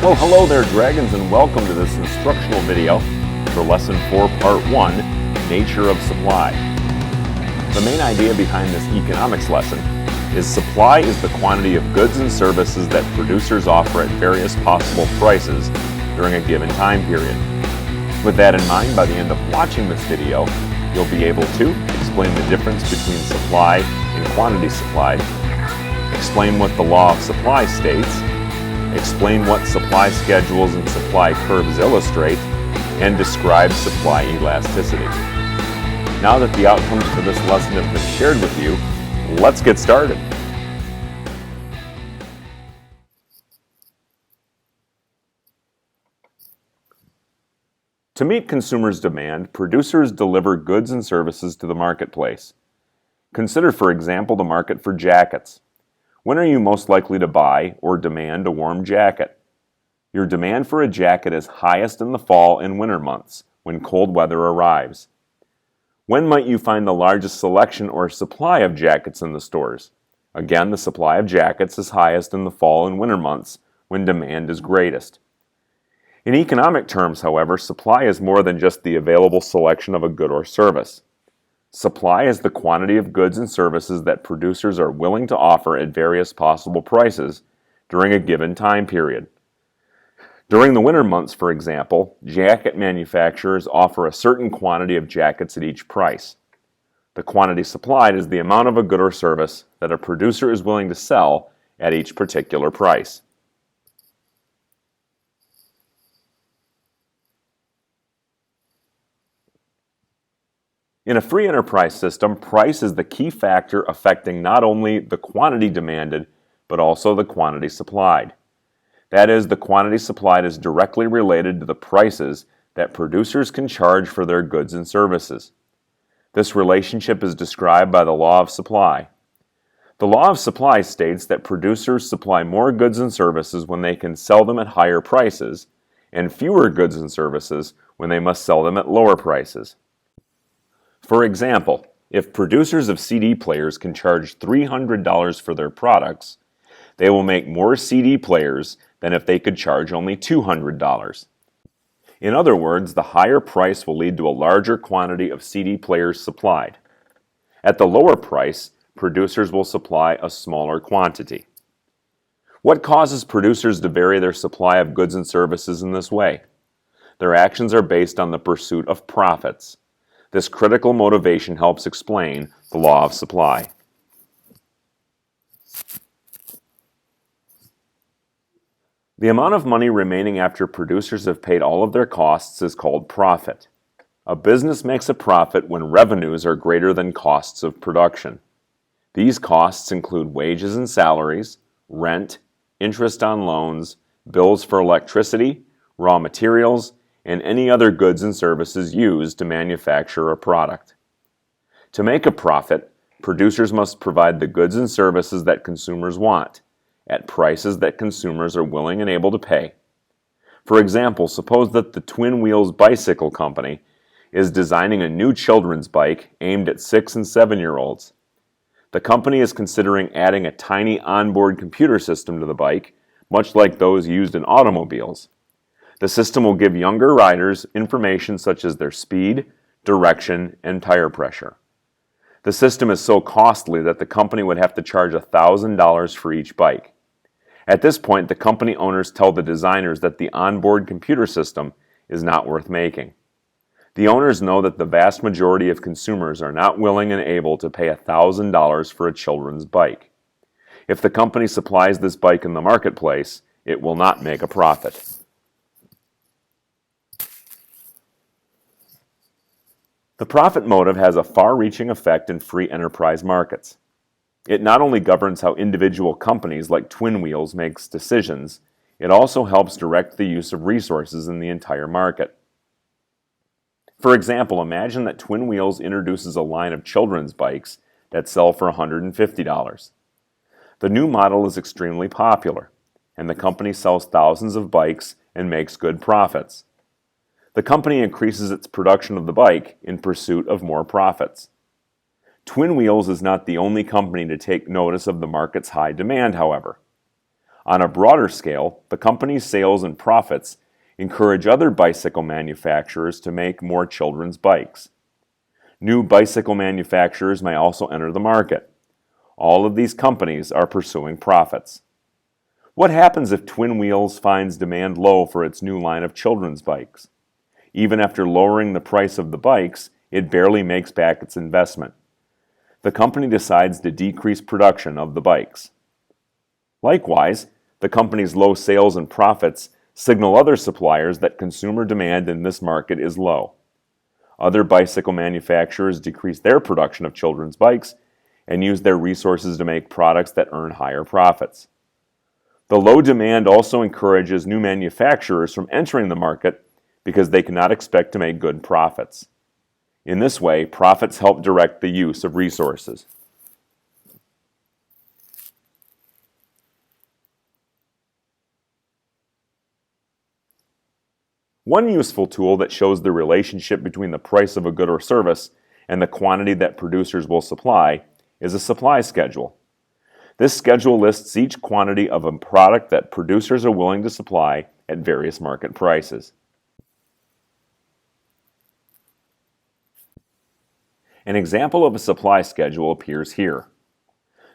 Well, hello there, Dragons, and welcome to this instructional video for Lesson 4, Part 1, Nature of Supply. The main idea behind this economics lesson is supply is the quantity of goods and services that producers offer at various possible prices during a given time period. With that in mind, by the end of watching this video, you'll be able to explain the difference between supply and quantity supplied, explain what the law of supply states, explain what supply schedules and supply curves illustrate, and describe supply elasticity. Now that the outcomes for this lesson have been shared with you, let's get started. To meet consumers' demand, producers deliver goods and services to the marketplace. Consider, for example, the market for jackets. When are you most likely to buy or demand a warm jacket? Your demand for a jacket is highest in the fall and winter months, when cold weather arrives. When might you find the largest selection or supply of jackets in the stores? Again, the supply of jackets is highest in the fall and winter months, when demand is greatest. In economic terms, however, supply is more than just the available selection of a good or service. Supply is the quantity of goods and services that producers are willing to offer at various possible prices during a given time period. During the winter months, for example, jacket manufacturers offer a certain quantity of jackets at each price. The quantity supplied is the amount of a good or service that a producer is willing to sell at each particular price. In a free enterprise system, price is the key factor affecting not only the quantity demanded, but also the quantity supplied. That is, the quantity supplied is directly related to the prices that producers can charge for their goods and services. This relationship is described by the law of supply. The law of supply states that producers supply more goods and services when they can sell them at higher prices, and fewer goods and services when they must sell them at lower prices. For example, if producers of CD players can charge $300 for their products, they will make more CD players than if they could charge only $200. In other words, the higher price will lead to a larger quantity of CD players supplied. At the lower price, producers will supply a smaller quantity. What causes producers to vary their supply of goods and services in this way? Their actions are based on the pursuit of profits. This critical motivation helps explain the law of supply. The amount of money remaining after producers have paid all of their costs is called profit. A business makes a profit when revenues are greater than costs of production. These costs include wages and salaries, rent, interest on loans, bills for electricity, raw materials, and any other goods and services used to manufacture a product. To make a profit, producers must provide the goods and services that consumers want, at prices that consumers are willing and able to pay. For example, suppose that the Twin Wheels Bicycle Company is designing a new children's bike aimed at 6 and 7-year-olds. The company is considering adding a tiny onboard computer system to the bike, much like those used in automobiles. The system will give younger riders information such as their speed, direction, and tire pressure. The system is so costly that the company would have to charge $1,000 for each bike. At this point, the company owners tell the designers that the onboard computer system is not worth making. The owners know that the vast majority of consumers are not willing and able to pay $1,000 for a children's bike. If the company supplies this bike in the marketplace, it will not make a profit. The profit motive has a far-reaching effect in free enterprise markets. It not only governs how individual companies like Twin Wheels makes decisions, it also helps direct the use of resources in the entire market. For example, imagine that Twin Wheels introduces a line of children's bikes that sell for $150. The new model is extremely popular, and the company sells thousands of bikes and makes good profits. The company increases its production of the bike in pursuit of more profits. Twin Wheels is not the only company to take notice of the market's high demand, however. On a broader scale, the company's sales and profits encourage other bicycle manufacturers to make more children's bikes. New bicycle manufacturers may also enter the market. All of these companies are pursuing profits. What happens if Twin Wheels finds demand low for its new line of children's bikes? Even after lowering the price of the bikes, it barely makes back its investment. The company decides to decrease production of the bikes. Likewise, the company's low sales and profits signal other suppliers that consumer demand in this market is low. Other bicycle manufacturers decrease their production of children's bikes and use their resources to make products that earn higher profits. The low demand also encourages new manufacturers from entering the market because they cannot expect to make good profits. In this way, profits help direct the use of resources. One useful tool that shows the relationship between the price of a good or service and the quantity that producers will supply is a supply schedule. This schedule lists each quantity of a product that producers are willing to supply at various market prices. An example of a supply schedule appears here.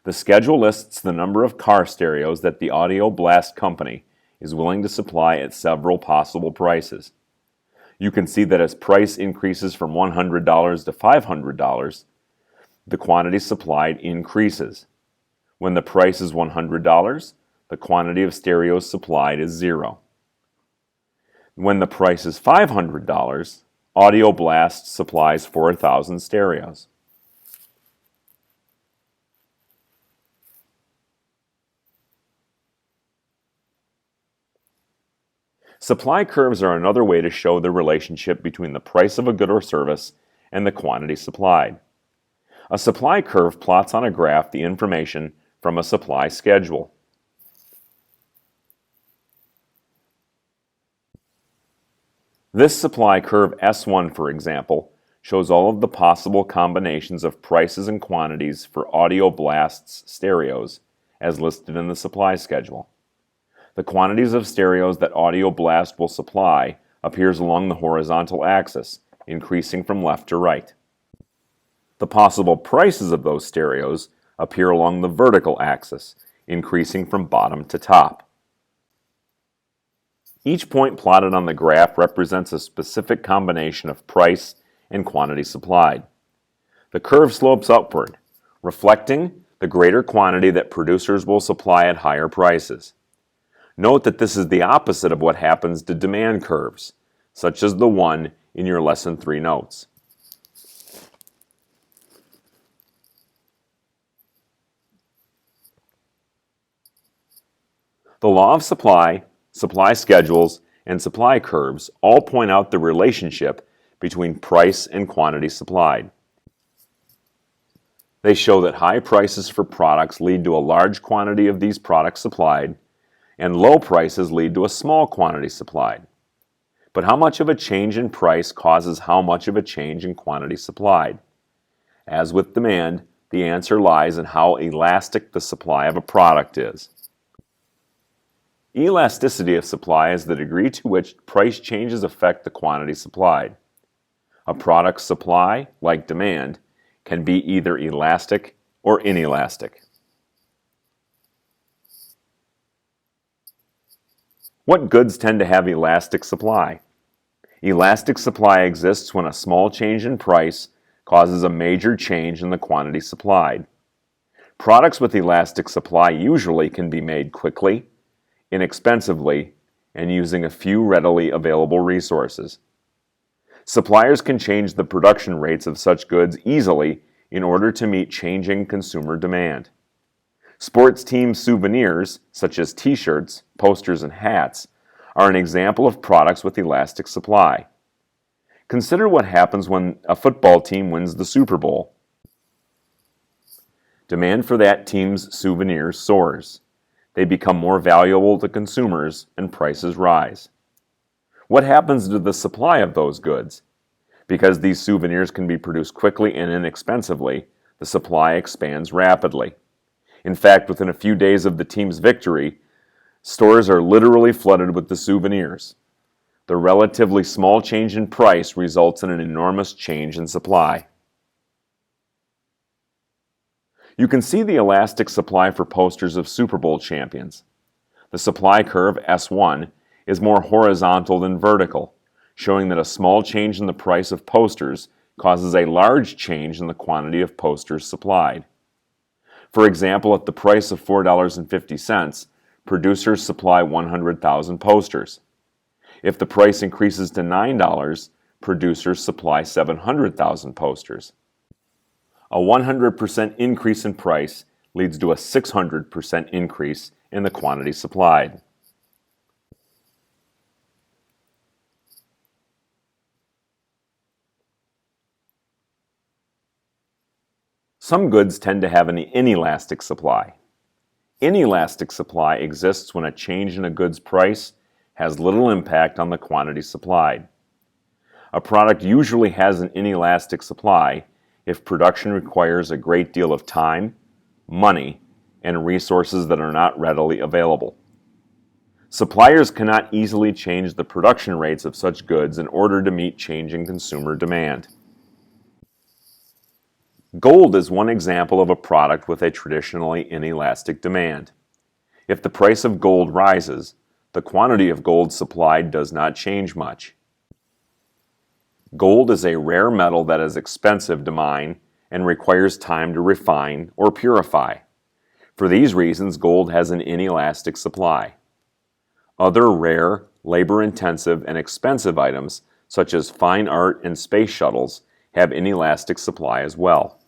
The schedule lists the number of car stereos that the Audio Blast company is willing to supply at several possible prices. You can see that as price increases from $100 to $500, the quantity supplied increases. When the price is $100, the quantity of stereos supplied is 0. When the price is $500, Audio Blast supplies 4,000 stereos. Supply curves are another way to show the relationship between the price of a good or service and the quantity supplied. A supply curve plots on a graph the information from a supply schedule. This supply curve S1, for example, shows all of the possible combinations of prices and quantities for Audio Blast's stereos as listed in the supply schedule. The quantities of stereos that Audio Blast will supply appears along the horizontal axis, increasing from left to right. The possible prices of those stereos appear along the vertical axis, increasing from bottom to top. Each point plotted on the graph represents a specific combination of price and quantity supplied. The curve slopes upward, reflecting the greater quantity that producers will supply at higher prices. Note that this is the opposite of what happens to demand curves, such as the one in your Lesson 3 notes. The law of supply, supply schedules, and supply curves all point out the relationship between price and quantity supplied. They show that high prices for products lead to a large quantity of these products supplied, and low prices lead to a small quantity supplied. But how much of a change in price causes how much of a change in quantity supplied? As with demand, the answer lies in how elastic the supply of a product is. Elasticity of supply is the degree to which price changes affect the quantity supplied. A product's supply, like demand, can be either elastic or inelastic. What goods tend to have elastic supply? Elastic supply exists when a small change in price causes a major change in the quantity supplied. Products with elastic supply usually can be made quickly, inexpensively, and using a few readily available resources. Suppliers can change the production rates of such goods easily in order to meet changing consumer demand. Sports team souvenirs, such as t-shirts, posters, and hats, are an example of products with elastic supply. Consider what happens when a football team wins the Super Bowl. Demand for that team's souvenirs soars. They become more valuable to consumers and prices rise. What happens to the supply of those goods? Because these souvenirs can be produced quickly and inexpensively, the supply expands rapidly. In fact, within a few days of the team's victory, Stores are literally flooded with the souvenirs. The relatively small change in price results in an enormous change in supply. You can see the elastic supply for posters of Super Bowl champions. The supply curve, S1, is more horizontal than vertical, showing that a small change in the price of posters causes a large change in the quantity of posters supplied. For example, at the price of $4.50, producers supply 100,000 posters. If the price increases to $9, producers supply 700,000 posters. A 100% increase in price leads to a 600% increase in the quantity supplied. Some goods tend to have an inelastic supply. Inelastic supply exists when a change in a good's price has little impact on the quantity supplied. A product usually has an inelastic supply if production requires a great deal of time, money, and resources that are not readily available. Suppliers cannot easily change the production rates of such goods in order to meet changing consumer demand. Gold is one example of a product with a traditionally inelastic demand. If the price of gold rises, the quantity of gold supplied does not change much. Gold is a rare metal that is expensive to mine and requires time to refine or purify. For these reasons, gold has an inelastic supply. Other rare, labor-intensive, and expensive items, such as fine art and space shuttles, have inelastic supply as well.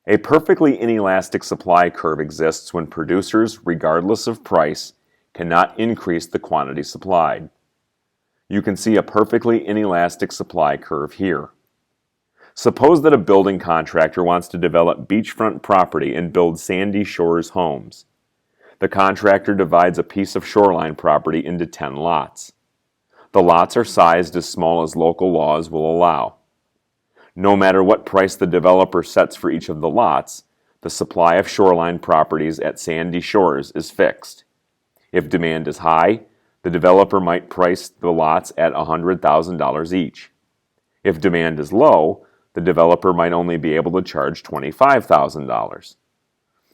A perfectly inelastic supply curve exists when producers, regardless of price, cannot increase the quantity supplied. You can see a perfectly inelastic supply curve here. Suppose that a building contractor wants to develop beachfront property and build sandy shores homes. The contractor divides a piece of shoreline property into 10 lots. The lots are sized as small as local laws will allow. No matter what price the developer sets for each of the lots, the supply of shoreline properties at sandy shores is fixed. If demand is high, the developer might price the lots at $100,000 each. If demand is low, the developer might only be able to charge $25,000.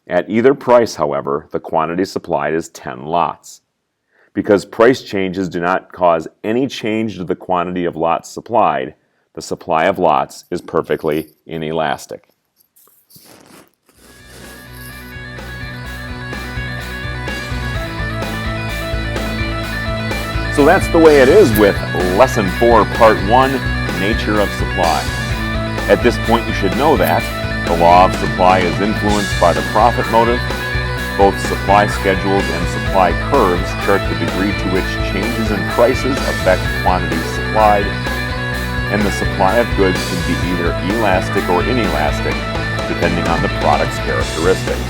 At either price, however, the quantity supplied is 10 lots. Because price changes do not cause any change to the quantity of lots supplied, the supply of lots is perfectly inelastic. So that's the way it is with Lesson 4, Part 1, Nature of Supply. At this point, you should know that the law of supply is influenced by the profit motive. Both supply schedules and supply curves chart the degree to which changes in prices affect quantities supplied, and the supply of goods can be either elastic or inelastic, depending on the product's characteristics.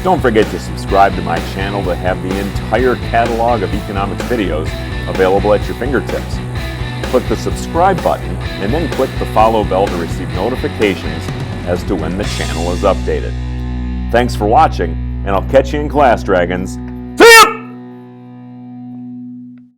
Don't forget to subscribe to my channel to have the entire catalog of economics videos available at your fingertips. Click the subscribe button and then click the follow bell to receive notifications as to when the channel is updated. Thanks for watching, and I'll catch you in class, Dragons.